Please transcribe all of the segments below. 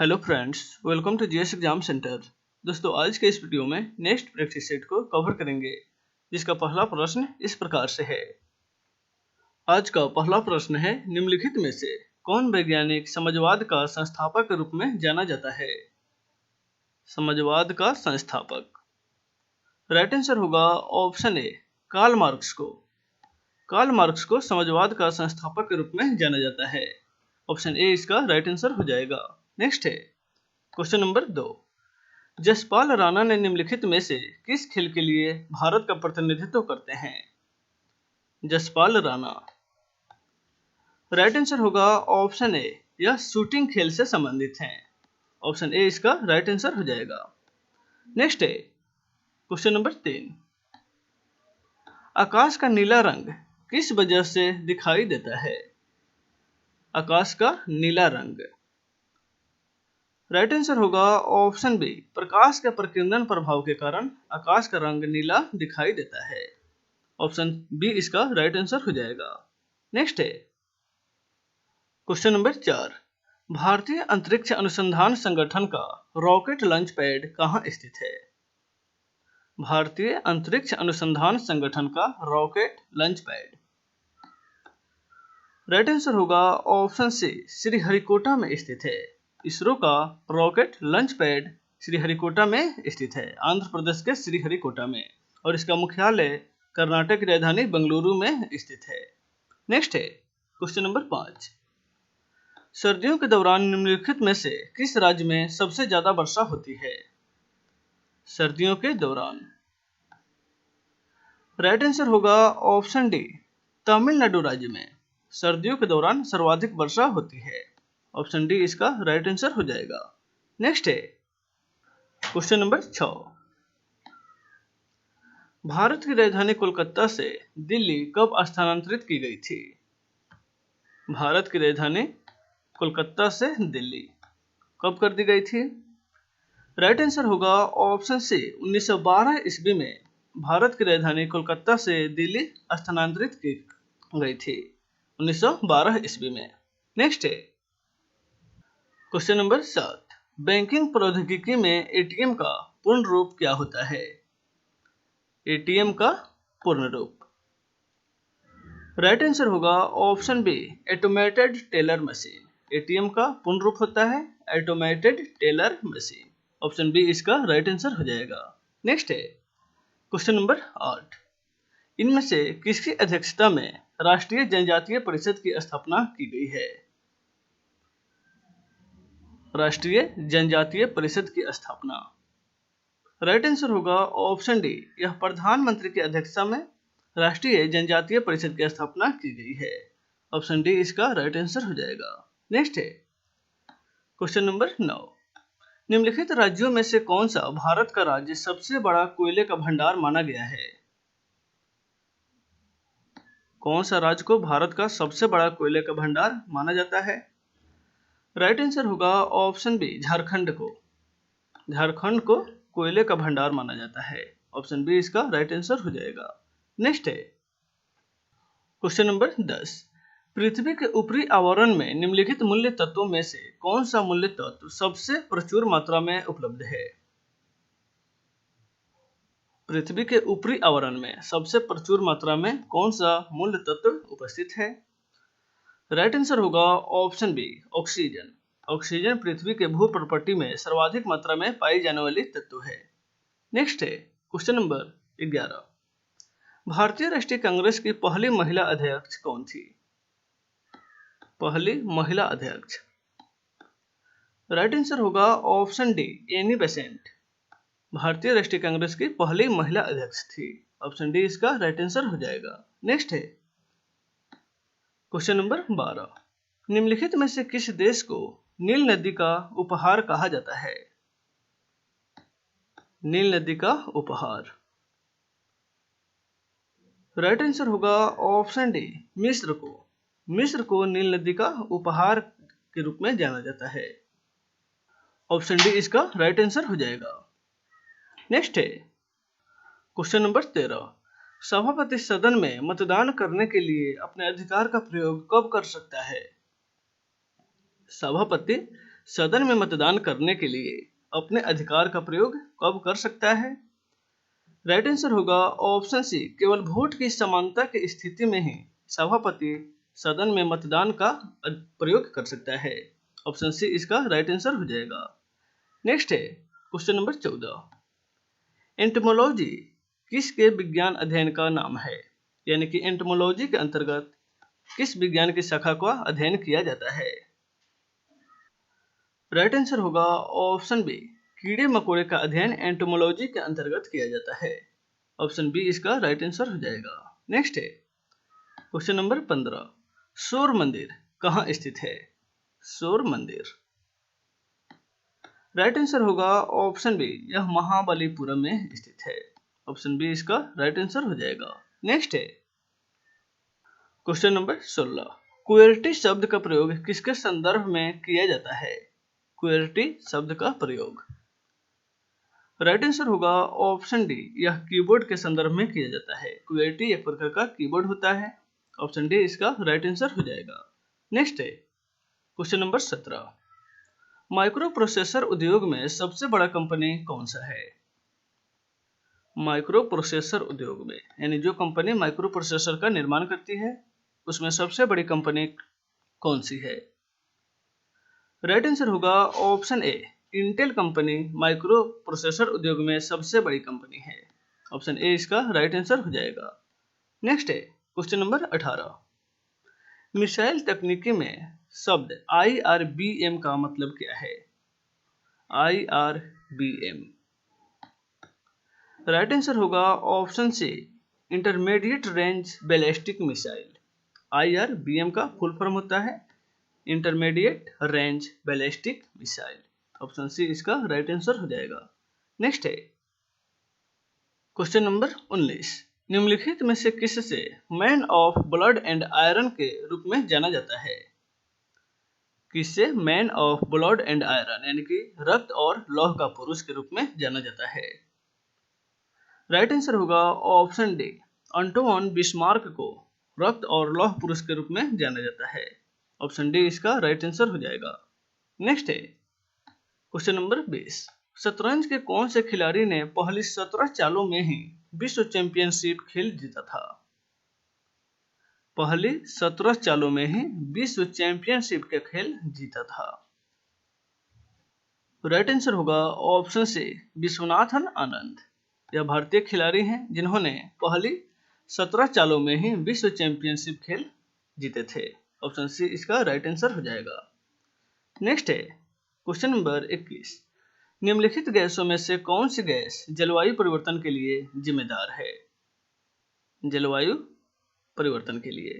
Hello friends, welcome to GS exam centre. दोस्तों, आज के इस वीडियो में नेक्स्ट प्रैक्टिस सेट को कवर करेंगे, जिसका पहला प्रश्न इस प्रकार से है। आज का पहला प्रश्न है, निम्नलिखित में से कौन वैज्ञानिक समाजवाद का संस्थापक के रूप में जाना जाता है? समाजवाद का संस्थापक। राइट आंसर होगा ऑप्शन ए, कार्ल मार्क्स को। कार्ल मार्क्स को समाजवाद का संस्थापक के रूप में जाना जाता है। ऑप्शन ए इसका राइट आंसर हो जाएगा। नेक्स्ट है क्वेश्चन नंबर 2। जसपाल राणा ने निम्नलिखित में से किस खेल के लिए भारत का प्रतिनिधित्व करते हैं? जसपाल राणा। राइट आंसर होगा ऑप्शन ए, यह शूटिंग खेल से संबंधित है। ऑप्शन ए इसका राइट आंसर हो जाएगा। नेक्स्ट है क्वेश्चन नंबर 3। आकाश का नीला रंग किस वजह से दिखाई देता है? आकाश का नीला रंग। राइट आंसर होगा ऑप्शन बी, प्रकाश के प्रकीर्णन प्रभाव के कारण आकाश का रंग नीला दिखाई देता है। ऑप्शन बी इसका राइट आंसर हो जाएगा। नेक्स्ट है क्वेश्चन नंबर 4। भारतीय अंतरिक्ष अनुसंधान संगठन का रॉकेट लॉन्च पैड कहाँ स्थित है? भारतीय अंतरिक्ष अनुसंधान संगठन का rocket launch pad. Right answer होगा ऑप्शन सी, श्रीहरिकोटा में स्थित है। इसरो का रॉकेट लॉन्च पैड श्रीहरिकोटा में स्थित है, आंध्र प्रदेश के श्रीहरिकोटा में, और इसका मुख्यालय कर्नाटक की राजधानी बेंगलुरु में स्थित है। नेक्स्ट है क्वेश्चन नंबर 5। सर्दियों के दौरान निम्नलिखित में से किस राज्य में सबसे ज्यादा वर्षा होती है? सर्दियों के दौरान। राइट आंसर होगा ऑप्शन डी, तमिलनाडु राज्य में सर्दियों के दौरान सर्वाधिक वर्षा होती है। ऑप्शन डी इसका राइट आंसर हो जाएगा। नेक्स्ट है क्वेश्चन नंबर 6। भारत की राजधानी कोलकाता से दिल्ली कब स्थानांतरित की गई थी? भारत की राजधानी कोलकाता से दिल्ली कब कर दी गई थी? राइट आंसर होगा ऑप्शन सी, 1912 ईस्वी में भारत की राजधानी कोलकाता से दिल्ली स्थानांतरित की गई थी, 1912 ईस्वी में। नेक्स्ट है क्वेश्चन नंबर 7। बैंकिंग प्रौद्योगिकी में एटीएम का पूर्ण रूप क्या होता है? एटीएम का पूर्ण रूप। राइट आंसर होगा option B, automated teller machine. ATM का पूर्ण रूप होता है automated teller machine. Option B इसका राइट आंसर हो जाएगा। नेक्स्ट है क्वेश्चन नंबर 8। इनमें से किसकी अध्यक्षता में राष्ट्रीय जनजातीय परिषद की स्थापना की गई है? राष्ट्रीय जनजातीय परिषद की स्थापना। राइट आंसर होगा ऑप्शन डी, यह प्रधानमंत्री की अध्यक्षता में राष्ट्रीय जनजातीय परिषद की स्थापना की गई है। ऑप्शन डी इसका राइट आंसर हो जाएगा। नेक्स्ट है क्वेश्चन नंबर 9। निम्नलिखित राज्यों में से कौन सा भारत का राज्य सबसे बड़ा कोयले का भंडार माना गया है? कौन सा राज्य को भारत का सबसे बड़ा कोयले का भंडार माना जाता है? राइट आंसर होगा ऑप्शन बी, झारखंड को। झारखंड को कोयले का भंडार माना जाता है। ऑप्शन बी इसका राइट आंसर हो जाएगा। नेक्स्ट है क्वेश्चन नंबर 10। पृथ्वी के ऊपरी आवरण में निम्नलिखित मूल्य तत्वों में से कौन सा मूल्य तत्व सबसे प्रचुर मात्रा में उपलब्ध है? पृथ्वी के ऊपरी आवरण में सबसे प्रचुर मात्रा में कौन सा मूल्य तत्व उपस्थित है? राइट आंसर होगा ऑप्शन बी, ऑक्सीजन। ऑक्सीजन पृथ्वी के भू प्रॉपर्टी में सर्वाधिक मात्रा में पाई जाने वाली तत्व है। नेक्स्ट है क्वेश्चन नंबर 11। भारतीय राष्ट्रीय कांग्रेस की पहली महिला अध्यक्ष कौन थी? पहली महिला अध्यक्ष। राइट आंसर होगा ऑप्शन डी, एनी बेसेंट। भारतीय राष्ट्रीय कांग्रेस की पहली महिला अध्यक्ष थी। ऑप्शन डी इसका राइट आंसर हो जाएगा। नेक्स्ट है क्वेश्चन नंबर 12। निम्नलिखित में से किस देश को नील नदी का उपहार कहा जाता है? नील नदी का उपहार। राइट आंसर होगा ऑप्शन डी, मिस्र को। मिस्र को नील नदी का उपहार के रूप में जाना जाता है। ऑप्शन डी इसका राइट आंसर हो जाएगा। नेक्स्ट है क्वेश्चन नंबर 13। सभापति सदन में मतदान करने के लिए अपने अधिकार का प्रयोग कब कर सकता है? सभापति सदन में मतदान करने के लिए अपने अधिकार का प्रयोग कब कर सकता है? राइट आंसर होगा ऑप्शन सी, केवल वोट की समानता की स्थिति में ही सभापति सदन में मतदान का प्रयोग कर सकता है। ऑप्शन सी इसका राइट आंसर हो जाएगा। नेक्स्ट है क्वेश्चन नंबर 14। एंटोमोलॉजी किसके विज्ञान अध्ययन का नाम है? यानी कि एंटोमोलॉजी के अंतर्गत किस विज्ञान की शाखा का अध्ययन किया जाता है? राइट आंसर होगा ऑप्शन बी, कीड़े मकोड़े का अध्ययन एंटोमोलॉजी के अंतर्गत किया जाता है। ऑप्शन बी इसका राइट आंसर हो जाएगा। नेक्स्ट है क्वेश्चन नंबर 15। सौर मंदिर कहाँ स्थित है? सौर मंदिर राइट आंसर होगा ऑप्शन बी, यह महाबलीपुरम में स्थित है। ऑप्शन बी इसका राइट आंसर हो जाएगा। नेक्स्ट है क्वेश्चन नंबर 16। क्वेरिटी शब्द का प्रयोग किसके संदर्भ में किया जाता है? क्वेरिटी शब्द का प्रयोग राइट आंसर होगा ऑप्शन डी, यह कीबोर्ड के संदर्भ में किया जाता है। क्वेरिटी एक प्रकार का कीबोर्ड होता है। ऑप्शन डी इसका राइट आंसर हो जाएगा। नेक्स्ट है क्वेश्चन नंबर 17। माइक्रो प्रोसेसर उद्योग में सबसे बड़ा कंपनी कौन सा है? माइक्रो प्रोसेसर उद्योग में यानी जो कंपनी माइक्रो प्रोसेसर का निर्माण करती है उसमें सबसे बड़ी कंपनी कौन सी है? राइट आंसर होगा option A, Intel company micro processor उद्योग में सबसे बड़ी कंपनी है। ऑप्शन ए इसका राइट आंसर हो जाएगा। नेक्स्ट है क्वेश्चन नंबर 18। मिसाइल तकनीकी में शब्द IRBM का मतलब क्या है? IRBM राइट आंसर होगा option C, intermediate range ballistic missile. IRBM का फुल फॉर्म होता है intermediate range ballistic missile. Option C इसका राइट आंसर हो जाएगा। नेक्स्ट है क्वेश्चन नंबर 19। निम्नलिखित में से किससे man of blood and iron के रूप में जाना जाता है? किससे man of blood and iron यानी कि रक्त और लौह का पुरुष के रूप में जाना जाता है? राइट आंसर होगा ऑप्शन डी, अंटोन बिस्मार्क को रक्त और लौह पुरुष के रूप में जाना जाता है। ऑप्शन डी इसका राइट आंसर हो जाएगा। नेक्स्ट है क्वेश्चन नंबर 20। शतरंज के कौन से खिलाड़ी ने पहली 17 चालों में ही विश्व चैंपियनशिप खेल जीता था? पहली 17 चालों में ही विश्व चैंपियनशिप के खेल जीता था। राइट आंसर होगा ऑप्शन सी, विश्वनाथन आनंद। यह भारतीय खिलाड़ी हैं जिन्होंने पहली 17 चालों में ही विश्व चैंपियनशिप खेल जीते थे। ऑप्शन सी इसका राइट आंसर हो जाएगा। नेक्स्ट है क्वेश्चन नंबर 21। निम्नलिखित गैसों में से कौन सी गैस जलवायु परिवर्तन के लिए जिम्मेदार है? जलवायु परिवर्तन के लिए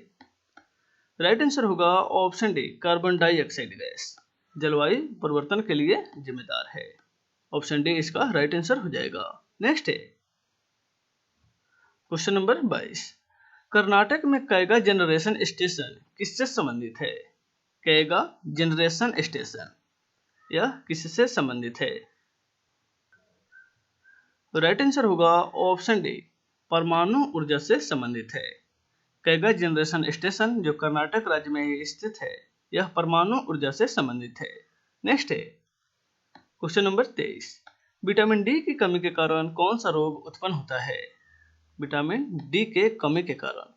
राइट आंसर होगा option D, carbon dioxide gas जलवायु परिवर्तन के लिए जिम्मेदार है। ऑप्शन डी इसका राइट आंसर हो जाएगा। नेक्स्ट है क्वेश्चन नंबर 22। कर्नाटक में कैगा जनरेशन स्टेशन किससे संबंधित है? कैगा जनरेशन स्टेशन यह किससे संबंधित है? राइट आंसर होगा ऑप्शन डी, परमाणु ऊर्जा से संबंधित है। कैगा जनरेशन स्टेशन जो कर्नाटक राज्य में स्थित है यह परमाणु ऊर्जा से संबंधित है। नेक्स्ट है क्वेश्चन नंबर 23। विटामिन डी की कमी के कारण कौन सा रोग उत्पन्न होता है? विटामिन डी के कमी के कारण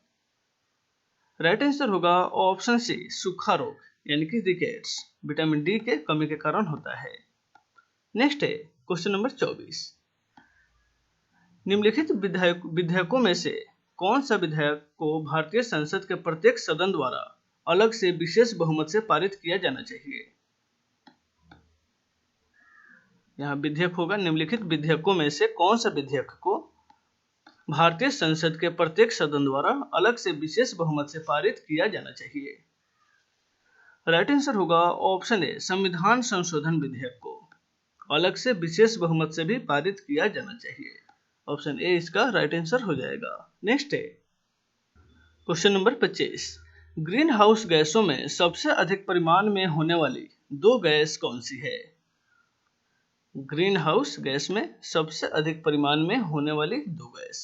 राइट आंसर होगा ऑप्शन सी, सूखा रोग यानी कि रिकेट्स विटामिन डी के कमी के कारण होता है। नेक्स्ट है क्वेश्चन नंबर 24। निम्नलिखित विधेयकों में से कौन सा विधेयक को भारतीय संसद के प्रत्येक सदन द्वारा अलग से विशेष बहुमत से पारित किया जाना चाहिए? यहाँ विधेयक होगा, निम्नलिखित विधेयकों में से कौन सा विधेयक को भारतीय संसद के प्रत्येक सदन द्वारा अलग से विशेष बहुमत से पारित किया जाना चाहिए? राइट आंसर होगा ऑप्शन ए, संविधान संशोधन विधेयक को अलग से विशेष बहुमत से भी पारित किया जाना चाहिए। ऑप्शन ए इसका राइट आंसर हो जाएगा। नेक्स्ट है क्वेश्चन नंबर 25। ग्रीन हाउस गैसों में सबसे अधिक परिमाण में होने वाली दो गैस कौन सी है? ग्रीन हाउस गैस में सबसे अधिक परिमाण में होने वाली दो गैस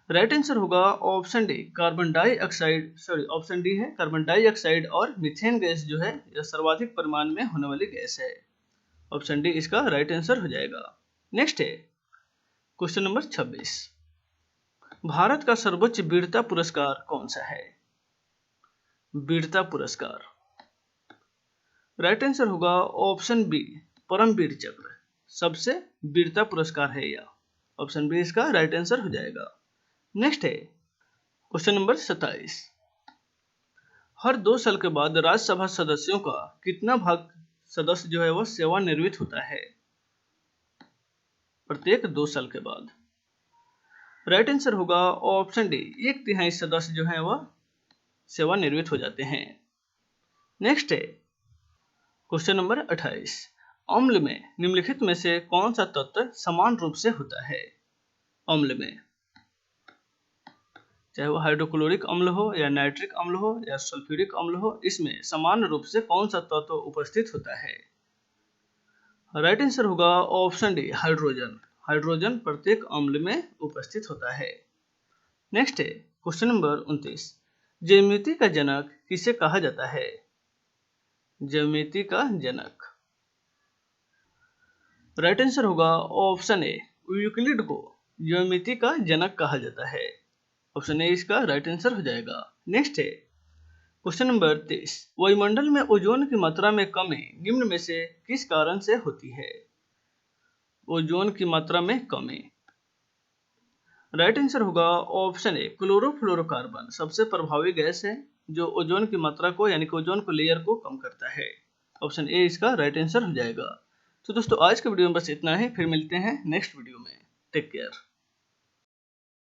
राइट आंसर होगा option D carbon dioxide, option D है कार्बन डाइऑक्साइड और मीथेन गैस जो है यह सर्वाधिक परिमाण में होने वाली गैस है। ऑप्शन डी इसका राइट आंसर हो जाएगा। नेक्स्ट है क्वेश्चन नंबर 26। भारत का सर्वोच्च वीरता पुरस्कार कौन सा है? वीरता पुरस्कार राइट आंसर होगा ऑप्शन बी परमवीर चक्र, सबसे वीरता पुरस्कार है यह। ऑप्शन बी इसका राइट आंसर हो जाएगा। नेक्स्ट है क्वेश्चन नंबर 27। हर 2 साल के बाद राज्यसभा सदस्यों का कितना भाग सदस्य जो है वह सेवानिवृत्त होता है? प्रत्येक 2 साल के बाद। राइट आंसर होगा ऑप्शन डी 1/3 सदस्य जो है वह सेवानिवृत्त हो जाते हैं। नेक्स्ट है क्वेश्चन नंबर 28। अम्ल में निम्नलिखित में से कौन सा तत्व समान रूप से होता है? अम्ल में चाहे वो हाइड्रोक्लोरिक अम्ल हो या नाइट्रिक अम्ल हो या सल्फ्यूरिक अम्ल हो, इसमें समान रूप से कौन सा तत्व उपस्थित होता है? राइट आंसर होगा ऑप्शन डी हाइड्रोजन। हाइड्रोजन प्रत्येक अम्ल में उपस्थित होता है। नेक्स्ट है क्वेश्चन नंबर 29। ज्यामिति का जनक किसे कहा जाता है? ज्यामिति का जनक राइट आंसर होगा ऑप्शन ए यूक्लिड को ज्यामिति का जनक कहा जाता है। ऑप्शन ए इसका राइट आंसर हो जाएगा। नेक्स्ट है क्वेश्चन नंबर 23। वायुमंडल में ओजोन की मात्रा में कमी निम्न में से किस कारण से होती है? ओजोन की मात्रा में कमी। राइट आंसर होगा ऑप्शन ए क्लोरोफ्लोरोकार्बन सबसे प्रभावी गैस है जो ओजोन की मात्रा को यानी कि ओजोन को लेयर को कम करता है। ऑप्शन ए इसका राइट आंसर हो जाएगा। तो दोस्तों आज के वीडियो में बस इतना ही, फिर मिलते हैं नेक्स्ट वीडियो में। Take care.